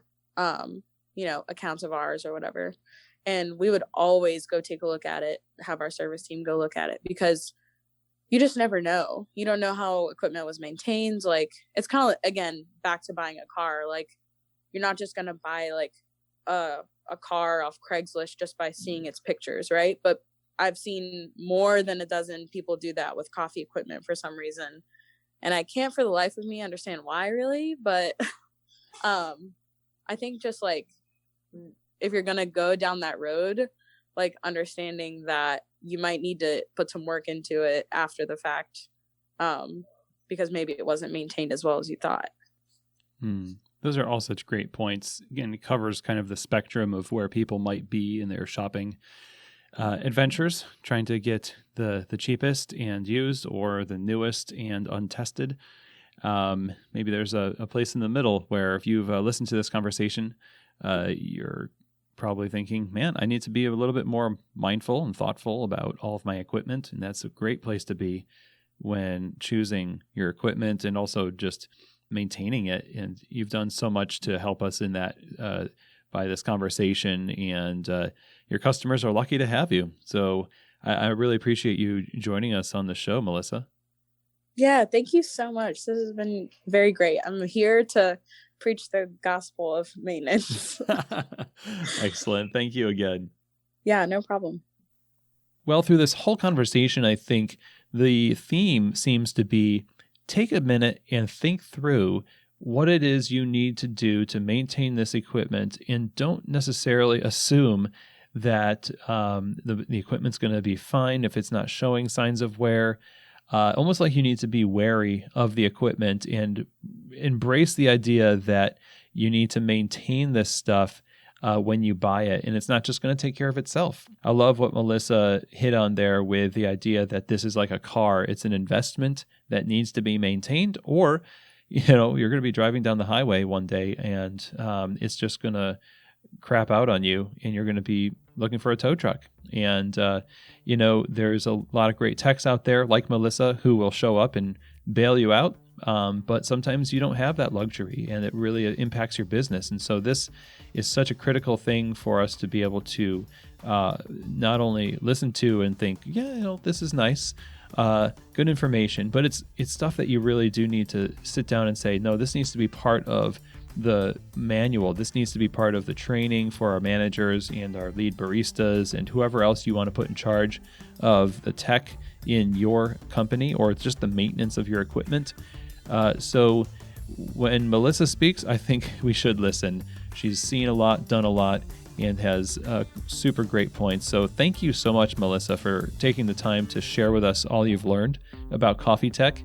you know, accounts of ours or whatever. And we would always go take a look at it, have our service team go look at it, because you just never know. You don't know how equipment was maintained. Like, it's kind of, again, back to buying a car. Like, you're not just going to buy like a car off Craigslist just by seeing its pictures, right? But I've seen more than a dozen people do that with coffee equipment for some reason. And I can't for the life of me understand why, really. But I think just like, if you're going to go down that road, like understanding that you might need to put some work into it after the fact, because maybe it wasn't maintained as well as you thought. Those are all such great points. Again, it covers kind of the spectrum of where people might be in their shopping adventures, trying to get the cheapest and used, or the newest and untested. Maybe there's a place in the middle where if you've listened to this conversation, you're probably thinking, man, I need to be a little bit more mindful and thoughtful about all of my equipment. And that's a great place to be when choosing your equipment and also just maintaining it. And you've done so much to help us in that by this conversation, and your customers are lucky to have you. So I really appreciate you joining us on the show, Melissa. Yeah, thank you so much. This has been very great. I'm here to preach the gospel of maintenance. Excellent. Thank you again. Yeah, no problem. Well, through this whole conversation, I think the theme seems to be take a minute and think through what it is you need to do to maintain this equipment, and don't necessarily assume that the equipment's going to be fine if it's not showing signs of wear. Almost like you need to be wary of the equipment and embrace the idea that you need to maintain this stuff when you buy it, and it's not just going to take care of itself. I love what Melissa hit on there with the idea that this is like a car. It's an investment that needs to be maintained, or, you know, you're going to be driving down the highway one day and it's just going to crap out on you and you're going to be looking for a tow truck. And, there's a lot of great techs out there like Melissa who will show up and bail you out. But sometimes you don't have that luxury and it really impacts your business. And so this is such a critical thing for us to be able to not only listen to and think, this is nice, good information, but it's stuff that you really do need to sit down and say, no, this needs to be part of the manual. This needs to be part of the training for our managers and our lead baristas and whoever else you want to put in charge of the tech in your company or just the maintenance of your equipment. So when Melissa speaks, I think we should listen. She's seen a lot, done a lot, and has super great points. So thank you so much, Melissa, for taking the time to share with us all you've learned about coffee tech.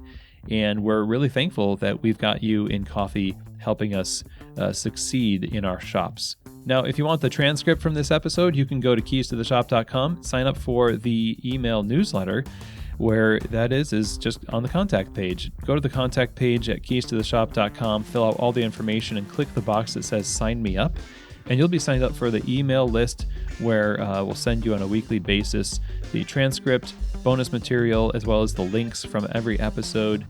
And we're really thankful that we've got you in coffee helping us succeed in our shops. Now, if you want the transcript from this episode, you can go to keystotheshop.com, sign up for the email newsletter, where that is just on the contact page. Go to the contact page at keystotheshop.com, fill out all the information, and click the box that says sign me up. And you'll be signed up for the email list where we'll send you on a weekly basis the transcript, bonus material, as well as the links from every episode.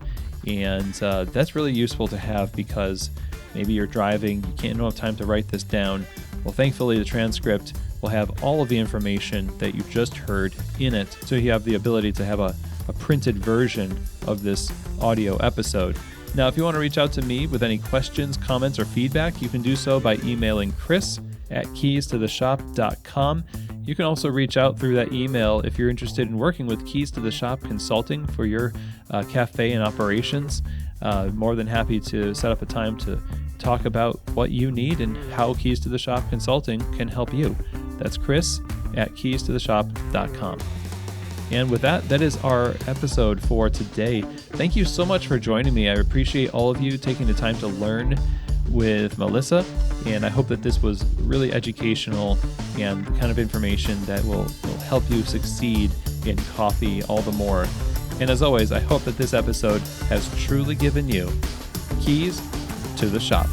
And that's really useful to have because maybe you're driving, you don't have time to write this down. Well, thankfully, the transcript will have all of the information that you just heard in it. So you have the ability to have a printed version of this audio episode. Now, if you want to reach out to me with any questions, comments, or feedback, you can do so by emailing chris@keystotheshop.com. You can also reach out through that email if you're interested in working with Keys to the Shop Consulting for your cafe and operations. More than happy to set up a time to talk about what you need and how Keys to the Shop Consulting can help you. That's chris@keystotheshop.com. And with that, that is our episode for today. Thank you so much for joining me. I appreciate all of you taking the time to learn with Melissa, and I hope that this was really educational and the kind of information that will help you succeed in coffee all the more. And as always, I hope that this episode has truly given you keys to the shop.